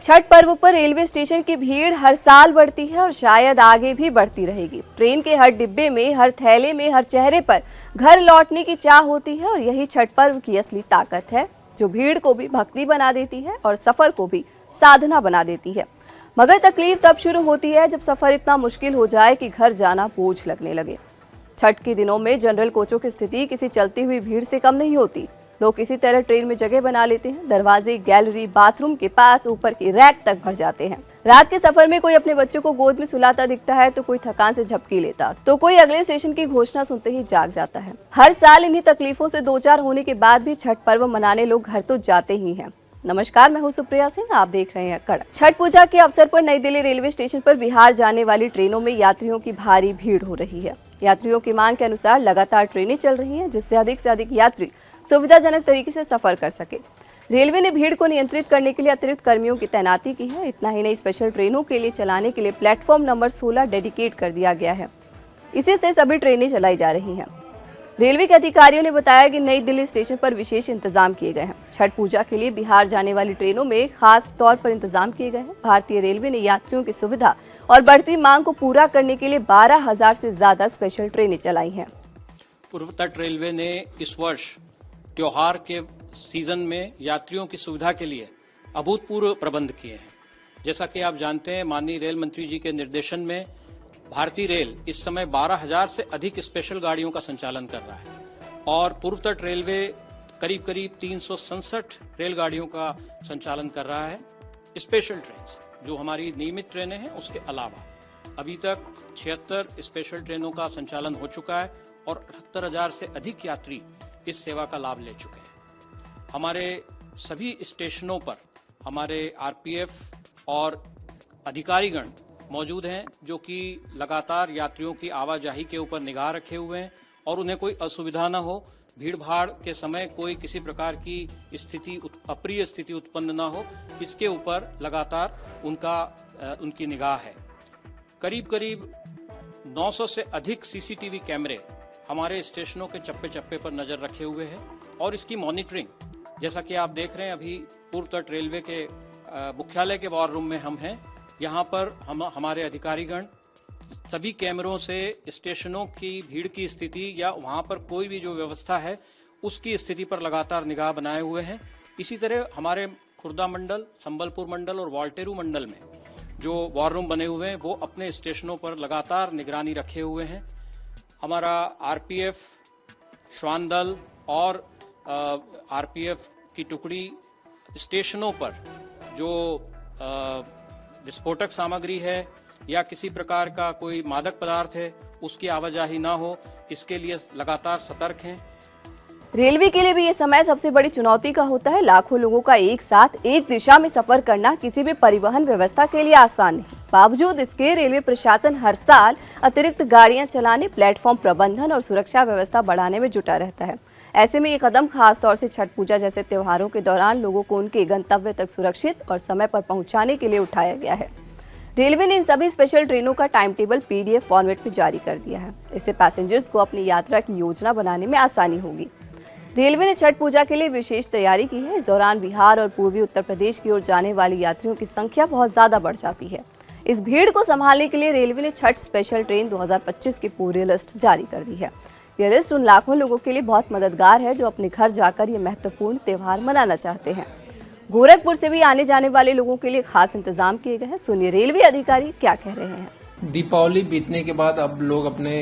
छठ पर्व पर railway station की भीड़ हर साल बढ़ती है और शायद आगे भी बढ़ती रहेगी। ट्रेन के हर डिब्बे में, हर थैले में, हर चेहरे पर घर लौटने की चाह होती है और यही छठ पर्व की असली ताकत है, जो भीड़ को भी भक्ति बना देती है और सफर को भी साधना बना देती है। मगर तकलीफ तब शुरू होती है जब सफर इतना मुश्किल हो जाए कि घर जाना बोझ लगने लगे। छठ के दिनों में जनरल कोचों की स्थिति किसी चलती हुई भीड़ से कम नहीं होती। लोग किसी तरह ट्रेन में जगह बना लेते हैं। दरवाजे, गैलरी, बाथरूम के पास ऊपर की रैक तक भर जाते हैं। रात के सफर में कोई अपने बच्चों को गोद में सुलाता दिखता है तो कोई थकान से झपकी लेता, तो कोई अगले स्टेशन की घोषणा सुनते ही जाग जाता है। हर साल इन्हीं तकलीफों से दो चार होने के बाद भी छठ पर्व मनाने लोग घर तो जाते ही हैं। नमस्कार, मैं हूं सुप्रिया सिंह, आप देख रहे हैं कड़क। छठ पूजा के अवसर पर नई दिल्ली रेलवे स्टेशन पर बिहार जाने वाली ट्रेनों में यात्रियों की भारी भीड़ हो रही है। यात्रियों की मांग के अनुसार लगातार ट्रेनें चल रही हैं, जिससे से अधिक यात्री सुविधाजनक तरीके से सफर कर सके। रेलवे ने भीड़ को नियंत्रित करने के लिए अतिरिक्त कर्मियों की तैनाती की है। इतना ही नहीं, स्पेशल ट्रेनों के लिए चलाने के लिए प्लेटफॉर्म नंबर 16 डेडिकेट कर दिया गया है। इसी से सभी ट्रेनें चलाई जा रही हैं। रेलवे के अधिकारियों ने बताया कि नई दिल्ली स्टेशन पर विशेष इंतजाम किए गए हैं। छठ पूजा के लिए बिहार जाने वाली ट्रेनों में खास तौर पर इंतजाम किए गए हैं। भारतीय रेलवे ने यात्रियों की सुविधा और बढ़ती मांग को पूरा करने के लिए 12,000 से ज्यादा स्पेशल ट्रेनें चलाई हैं। पूर्व तट रेलवे ने इस वर्ष त्योहार के सीजन में यात्रियों की सुविधा के लिए अभूतपूर्व प्रबंध किए हैं। जैसा कि आप जानते हैं, माननीय रेल मंत्री जी के निर्देशन में भारतीय रेल इस समय 12,000 से अधिक स्पेशल गाड़ियों का संचालन कर रहा है और पूर्व तट रेलवे करीब 367 रेलगाड़ियों का संचालन कर रहा है। स्पेशल ट्रेन जो हमारी नियमित ट्रेनें हैं उसके अलावा अभी तक 76 स्पेशल ट्रेनों का संचालन हो चुका है और 78,000 से अधिक यात्री इस सेवा का लाभ ले चुके हैं। हमारे सभी स्टेशनों पर हमारे आरपीएफ और अधिकारीगण मौजूद हैं, जो कि लगातार यात्रियों की आवाजाही के ऊपर निगाह रखे हुए हैं और उन्हें कोई असुविधा न हो, भीड़ भाड़ के समय कोई किसी प्रकार की स्थिति, अप्रिय स्थिति उत्पन्न न हो, इसके ऊपर लगातार उनकी निगाह है। करीब 900 से अधिक सीसीटीवी कैमरे हमारे स्टेशनों के चप्पे चप्पे पर नजर रखे हुए हैं और इसकी मॉनिटरिंग, जैसा कि आप देख रहे हैं, अभी पूर्व तट रेलवे के मुख्यालय के वॉर रूम में हम हैं। यहाँ पर हमारे अधिकारीगण सभी कैमरों से स्टेशनों की भीड़ की स्थिति या वहाँ पर कोई भी जो व्यवस्था है उसकी स्थिति पर लगातार निगाह बनाए हुए हैं। इसी तरह हमारे खुर्दा मंडल, संबलपुर मंडल और वाल्टेरू मंडल में जो वॉर रूम बने हुए हैं वो अपने स्टेशनों पर लगातार निगरानी रखे हुए हैं। हमारा आरपीएफ, श्वान दल और आरपीएफ की टुकड़ी स्टेशनों पर जो विस्फोटक सामग्री है या किसी प्रकार का कोई मादक पदार्थ है उसकी आवाजाही ना हो, इसके लिए लगातार सतर्क हैं। रेलवे के लिए भी ये समय सबसे बड़ी चुनौती का होता है। लाखों लोगों का एक साथ एक दिशा में सफर करना किसी भी परिवहन व्यवस्था के लिए आसान नहीं। बावजूद इसके रेलवे प्रशासन हर साल अतिरिक्त गाड़ियां चलाने, प्लेटफॉर्म प्रबंधन और सुरक्षा व्यवस्था बढ़ाने में जुटा रहता है। ऐसे में ये कदम खास तौर से छठ पूजा जैसे त्योहारों के दौरान लोगों को उनके गंतव्य तक सुरक्षित और समय पर पहुंचाने के लिए उठाया गया है। रेलवे ने इन सभी स्पेशल ट्रेनों का टाइम टेबल पीडीएफ फॉर्मेट में जारी कर दिया है। इससे पैसेंजर्स को अपनी यात्रा की योजना बनाने में आसानी होगी। रेलवे ने छठ पूजा के लिए विशेष तैयारी की है। इस दौरान बिहार और पूर्वी उत्तर प्रदेश की ओर जाने वाली यात्रियों की संख्या बहुत ज्यादा बढ़ जाती है। इस भीड़ को संभालने के लिए रेलवे ने छठ स्पेशल ट्रेन 2025 की पूरी लिस्ट जारी कर दी है। यह लिस्ट उन लाखों लोगों के लिए बहुत मददगार है जो अपने घर जाकर ये महत्वपूर्ण त्योहार मनाना चाहते हैं। गोरखपुर से भी आने जाने वाले लोगों के लिए खास इंतजाम किए गए हैं। सुनिए रेलवे अधिकारी क्या कह रहे हैं। दीपावली बीतने के बाद अब लोग अपने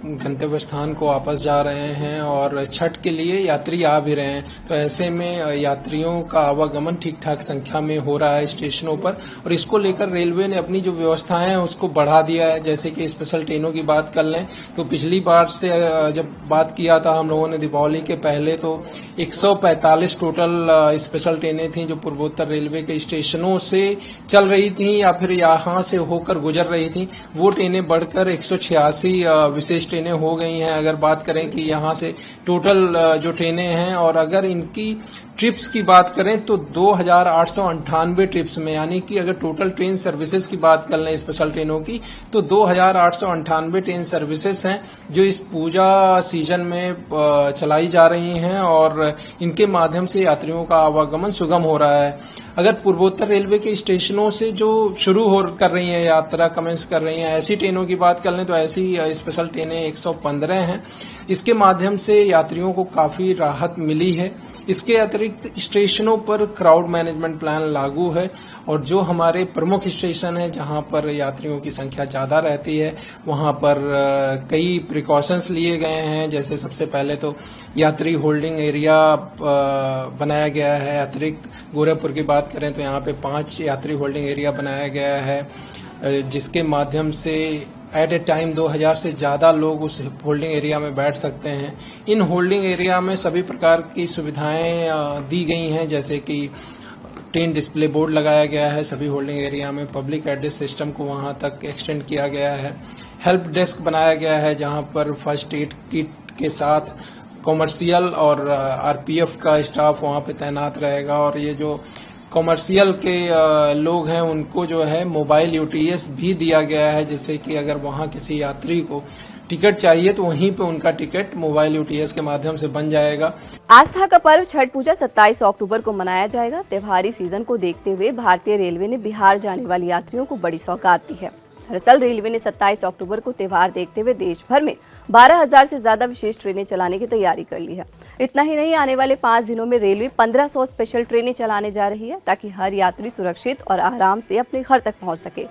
गंतव्य स्थान को वापस जा रहे हैं और छठ के लिए यात्री आ भी रहे हैं, तो ऐसे में यात्रियों का आवागमन ठीक ठाक संख्या में हो रहा है स्टेशनों पर और इसको लेकर रेलवे ने अपनी जो व्यवस्थाएं हैं उसको बढ़ा दिया है। जैसे कि स्पेशल ट्रेनों की बात कर लें तो पिछली बार से जब बात किया था हम लोगों ने दीपावली के पहले, तो 145 टोटल स्पेशल ट्रेनें थी जो पूर्वोत्तर रेलवे के स्टेशनों से चल रही थी या फिर यहाँ से होकर गुजर रही थी। वो ट्रेनें बढ़कर 186 विशेष ट्रेनें हो गई हैं। अगर बात करें कि यहाँ से टोटल जो ट्रेनें हैं और अगर इनकी ट्रिप्स की बात करें तो 2898 ट्रिप्स में, यानी कि अगर टोटल ट्रेन सर्विसेज की बात कर लें स्पेशल ट्रेनों की, तो 2898 ट्रेन सर्विसेज हैं जो इस पूजा सीजन में चलाई जा रही हैं और इनके माध्यम से यात्रियों का आवागमन सुगम हो रहा है। अगर पूर्वोत्तर रेलवे के स्टेशनों से जो शुरू कर रही हैं यात्रा कमेंस कर रही हैं, ऐसी ट्रेनों की बात कर लें तो ऐसी स्पेशल ट्रेनें 115 हैं। इसके माध्यम से यात्रियों को काफी राहत मिली है। इसके अतिरिक्त स्टेशनों पर क्राउड मैनेजमेंट प्लान लागू है और जो हमारे प्रमुख स्टेशन हैं जहां पर यात्रियों की संख्या ज्यादा रहती है वहां पर कई प्रिकॉशंस लिए गए हैं। जैसे सबसे पहले तो यात्री होल्डिंग एरिया बनाया गया है। अतिरिक्त गोरखपुर की बात करें तो यहाँ पे 5 यात्री होल्डिंग एरिया बनाया गया है जिसके माध्यम से एट ए टाइम 2000 से ज्यादा लोग उस होल्डिंग एरिया में बैठ सकते हैं। इन होल्डिंग एरिया में सभी प्रकार की सुविधाएं दी गई हैं, जैसे कि ट्रेन डिस्प्ले बोर्ड लगाया गया है सभी होल्डिंग एरिया में, पब्लिक एड्रेस सिस्टम को वहां तक एक्सटेंड किया गया है, हेल्प डेस्क बनाया गया है जहां पर फर्स्ट एड किट के साथ कॉमर्शियल और आरपीएफ का स्टाफ वहां पे तैनात रहेगा और ये जो कॉमर्शियल के लोग हैं उनको जो है मोबाइल यूटीएस भी दिया गया है, जिससे कि अगर वहां किसी यात्री को टिकट चाहिए तो वहीं पे उनका टिकट मोबाइल यूटीएस के माध्यम से बन जाएगा। आस्था का पर्व छठ पूजा 27 अक्टूबर को मनाया जाएगा। त्योहारी सीजन को देखते हुए भारतीय रेलवे ने बिहार जाने वाले यात्रियों को बड़ी सौगात दी है। दरअसल रेलवे ने 27 अक्टूबर को त्योहार देखते हुए देश भर में 12,000 से ज्यादा विशेष ट्रेनें चलाने की तैयारी कर ली है। इतना ही नहीं, आने वाले 5 दिनों में रेलवे 1500 स्पेशल ट्रेनें चलाने जा रही है ताकि हर यात्री सुरक्षित और आराम से अपने घर तक पहुंच सके।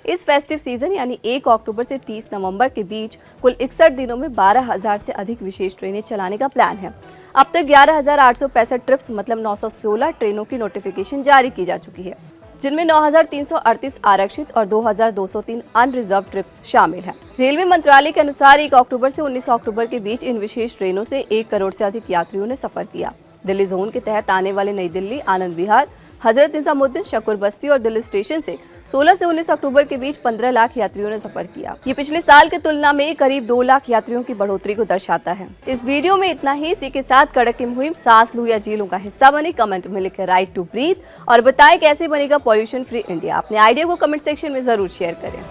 इस फेस्टिव सीजन यानी 1 अक्टूबर से 30 नवंबर के बीच कुल 61 दिनों में 12,000 से अधिक विशेष ट्रेनें चलाने का प्लान है। अब तक 11,865 ट्रिप्स मतलब 916 ट्रेनों की नोटिफिकेशन जारी की जा चुकी है, जिनमें 9,338 आरक्षित और 2,203 अनरिजर्व ट्रिप्स शामिल हैं। रेलवे मंत्रालय के अनुसार 1 अक्टूबर से 19 अक्टूबर के बीच इन विशेष ट्रेनों से 1 करोड़ से अधिक यात्रियों ने सफर किया। दिल्ली जोन के तहत आने वाले नई दिल्ली, आनंद विहार, हजरत निजामुद्दीन, शकुर बस्ती और दिल्ली स्टेशन से 16 से 19 अक्टूबर के बीच 15 लाख यात्रियों ने सफर किया। ये पिछले साल की तुलना में करीब 2 लाख यात्रियों की बढ़ोतरी को दर्शाता है। इस वीडियो में इतना ही। इसी के साथ कड़क की मुहिम सांस लूं या जी लूं का हिस्सा बने। कमेंट में लिखें राइट टू ब्रीथ और बताएं कैसे बनेगा पॉल्यूशन फ्री इंडिया। अपने आइडिया को कमेंट सेक्शन में जरूर शेयर करें।